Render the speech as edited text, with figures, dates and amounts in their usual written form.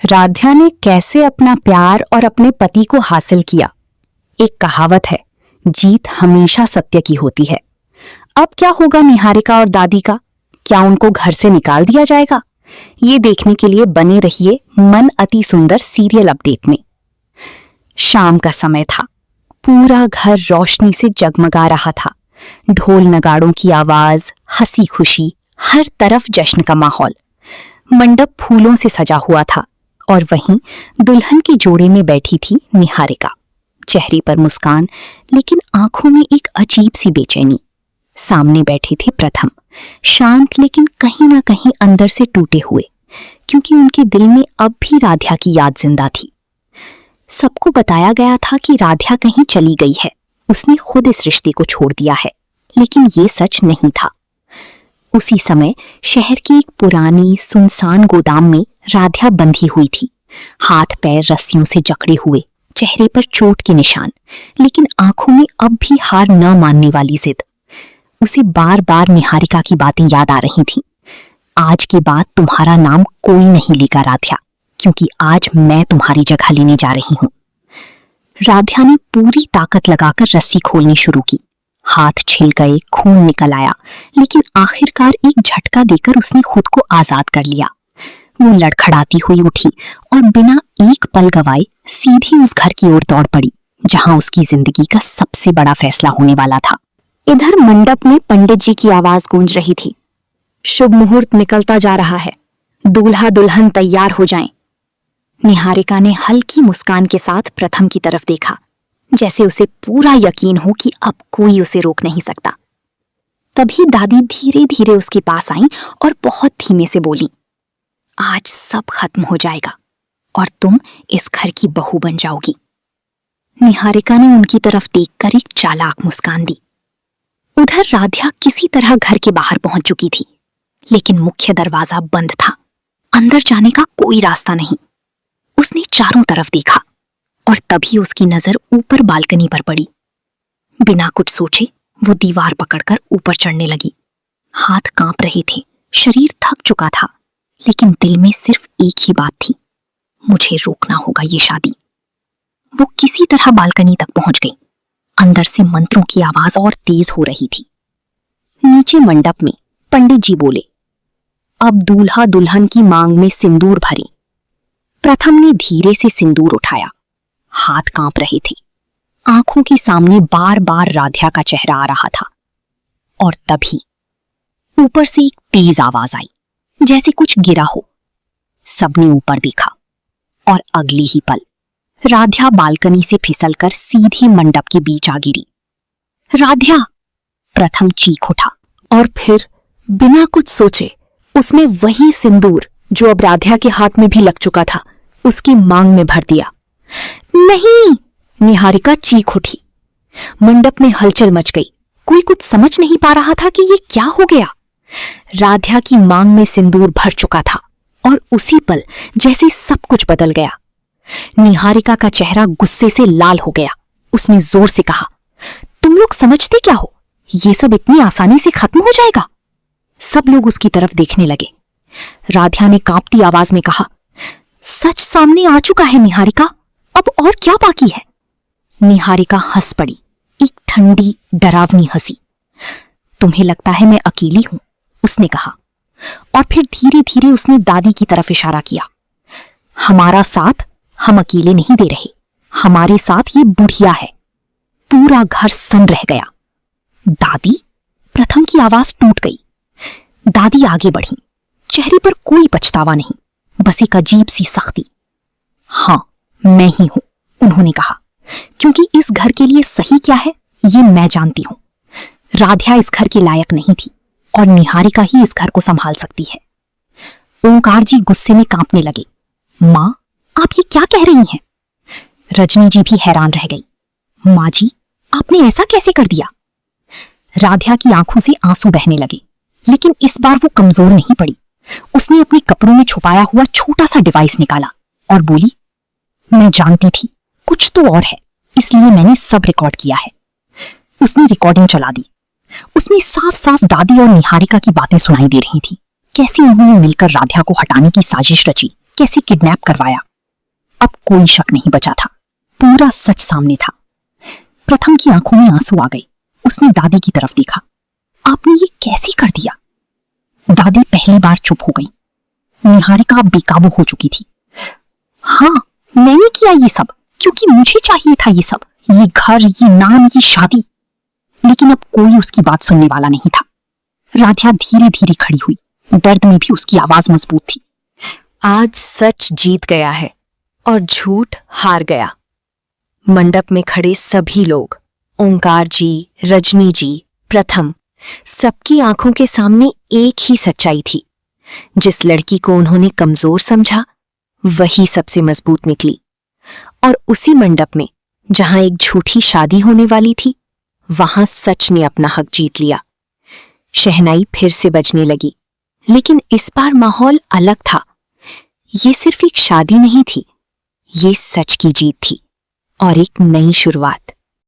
राध्या ने कैसे अपना प्यार और अपने पति को हासिल किया। एक कहावत है, जीत हमेशा सत्य की होती है। अब क्या होगा निहारिका और दादी का? क्या उनको घर से निकाल दिया जाएगा? ये देखने के लिए बने रहिए मन अति सुंदर सीरियल अपडेट में। शाम का समय था। पूरा घर रोशनी से जगमगा रहा था। ढोल नगाड़ों की आवाज, हंसी खुशी, हर तरफ जश्न का माहौल। मंडप फूलों से सजा हुआ था और वहीं दुल्हन के जोड़े में बैठी थी निहारिका। चेहरे पर मुस्कान, लेकिन आंखों में एक अजीब सी बेचैनी। सामने बैठे थे प्रथम, शांत लेकिन कहीं ना कहीं अंदर से टूटे हुए, क्योंकि उनके दिल में अब भी राध्या की याद जिंदा थी। सबको बताया गया था कि राध्या कहीं चली गई है, उसने खुद इस रिश्ते को छोड़ दिया है, लेकिन ये सच नहीं था। उसी समय शहर की एक पुरानी सुनसान गोदाम में राध्या बंधी हुई थी। हाथ पैर रस्सियों से जकड़े हुए, चेहरे पर चोट के निशान, लेकिन आंखों में अब भी हार न मानने वाली जिद। उसे बार बार निहारिका की बातें याद आ रही थीं। आज के बाद तुम्हारा नाम कोई नहीं लेगा राध्या, क्योंकि आज मैं तुम्हारी जगह लेने जा रही हूं। राध्या ने पूरी ताकत लगाकर रस्सी खोलनी शुरू की। हाथ छिल गए, खून निकल आया, लेकिन आखिरकार एक झटका देकर उसने खुद को आजाद कर लिया। वो लड़खड़ाती हुई उठी और बिना एक पल गवाए सीधी उस घर की ओर दौड़ पड़ी, जहां उसकी जिंदगी का सबसे बड़ा फैसला होने वाला था। इधर मंडप में पंडित जी की आवाज गूंज रही थी। शुभ मुहूर्त निकलता जा रहा है, दूल्हा दुल्हन तैयार हो जाएं। निहारिका ने हल्की मुस्कान के साथ प्रथम की तरफ देखा, जैसे उसे पूरा यकीन हो कि अब कोई उसे रोक नहीं सकता। तभी दादी धीरे धीरे उसके पास आईं और बहुत धीमे से बोली, आज सब खत्म हो जाएगा और तुम इस घर की बहू बन जाओगी। निहारिका ने उनकी तरफ देखकर एक चालाक मुस्कान दी। उधर राध्या किसी तरह घर के बाहर पहुंच चुकी थी, लेकिन मुख्य दरवाजा बंद था। अंदर जाने का कोई रास्ता नहीं। उसने चारों तरफ देखा और तभी उसकी नजर ऊपर बालकनी पर पड़ी। बिना कुछ सोचे वो दीवार पकड़कर ऊपर चढ़ने लगी। हाथ कांप रहे थे, शरीर थक चुका था, लेकिन दिल में सिर्फ एक ही बात थी, मुझे रोकना होगा ये शादी। वो किसी तरह बालकनी तक पहुंच गई। अंदर से मंत्रों की आवाज और तेज हो रही थी। नीचे मंडप में पंडित जी बोले, अब दूल्हा दुल्हन की मांग में सिंदूर भरें। प्रथम ने धीरे से सिंदूर उठाया। हाथ कांप रहे थे। आंखों के सामने बार बार राध्या का चेहरा आ रहा था। और तभी ऊपर से एक तेज आवाज आई, जैसे कुछ गिरा हो। सबने ऊपर देखा और अगली ही पल राध्या बालकनी से फिसलकर सीधी मंडप के बीच आ गिरी। राध्या! प्रथम चीख उठा और फिर बिना कुछ सोचे उसने वही सिंदूर, जो अब राध्या के हाथ में भी लग चुका था, उसकी मांग में भर दिया। नहीं! निहारिका चीख उठी। मंडप में हलचल मच गई। कोई कुछ समझ नहीं पा रहा था कि ये क्या हो गया। राध्या की मांग में सिंदूर भर चुका था और उसी पल जैसे सब कुछ बदल गया। निहारिका का चेहरा गुस्से से लाल हो गया। उसने जोर से कहा, तुम लोग समझते क्या हो? ये सब इतनी आसानी से खत्म हो जाएगा? सब लोग उसकी तरफ देखने लगे। राध्या ने कांपती आवाज में कहा, सच सामने आ चुका है निहारिका, अब और क्या बाकी है? निहारिका हंस पड़ी, एक ठंडी डरावनी हंसी। तुम्हें लगता है मैं अकेली हूं? उसने कहा, और फिर धीरे धीरे उसने दादी की तरफ इशारा किया। हमारा साथ हम अकेले नहीं दे रहे, हमारे साथ ये बुढ़िया है। पूरा घर सन्न रह गया। दादी! प्रथम की आवाज टूट गई। दादी आगे बढ़ी, चेहरे पर कोई पछतावा नहीं, बस एक अजीब सी सख्ती। हां, मैं ही हूं, उन्होंने कहा, क्योंकि इस घर के लिए सही क्या है ये मैं जानती हूं। राध्या इस घर के लायक नहीं थी और निहारिका ही इस घर को संभाल सकती है। ओंकार जी गुस्से में कांपने लगे। मां, आप ये क्या कह रही हैं? रजनी जी भी हैरान रह गई। मां जी, आपने ऐसा कैसे कर दिया? राध्या की आंखों से आंसू बहने लगे, लेकिन इस बार वो कमजोर नहीं पड़ी। उसने अपने कपड़ों में छुपाया हुआ छोटा सा डिवाइस निकाला और बोली, मैं जानती थी कुछ तो और है, इसलिए मैंने सब रिकॉर्ड किया है। उसने रिकॉर्डिंग चला दी। उसमें साफ साफ दादी और निहारिका की बातें सुनाई दे रही थी, कैसे उन्होंने मिलकर राध्या को हटाने की साजिश रची कैसे किडनैप करवाया। अब कोई शक नहीं बचा था, पूरा सच सामने था। प्रथम की आंखों में आंसू आ गए। उसने दादी की तरफ देखा। आपने ये कैसे कर दिया? दादी पहली बार चुप हो गई। निहारिका अब बेकाबू हो चुकी थी। हाँ, मैंने किया ये सब क्योंकि मुझे चाहिए था ये सब, ये घर, ये नाम, ये शादी। लेकिन अब कोई उसकी बात सुनने वाला नहीं था। राधिया धीरे धीरे खड़ी हुई। दर्द में भी उसकी आवाज मजबूत थी। आज सच जीत गया है और झूठ हार गया। मंडप में खड़े सभी लोग, ओंकार जी, रजनी जी, प्रथम, सबकी आंखों के सामने एक ही सच्चाई थी। जिस लड़की को उन्होंने कमजोर समझा, वही सबसे मजबूत निकली। और उसी मंडप में जहां एक झूठी शादी होने वाली थी, वहां सच ने अपना हक जीत लिया। शहनाई फिर से बजने लगी, लेकिन इस बार माहौल अलग था। ये सिर्फ एक शादी नहीं थी, ये सच की जीत थी और एक नई शुरुआत।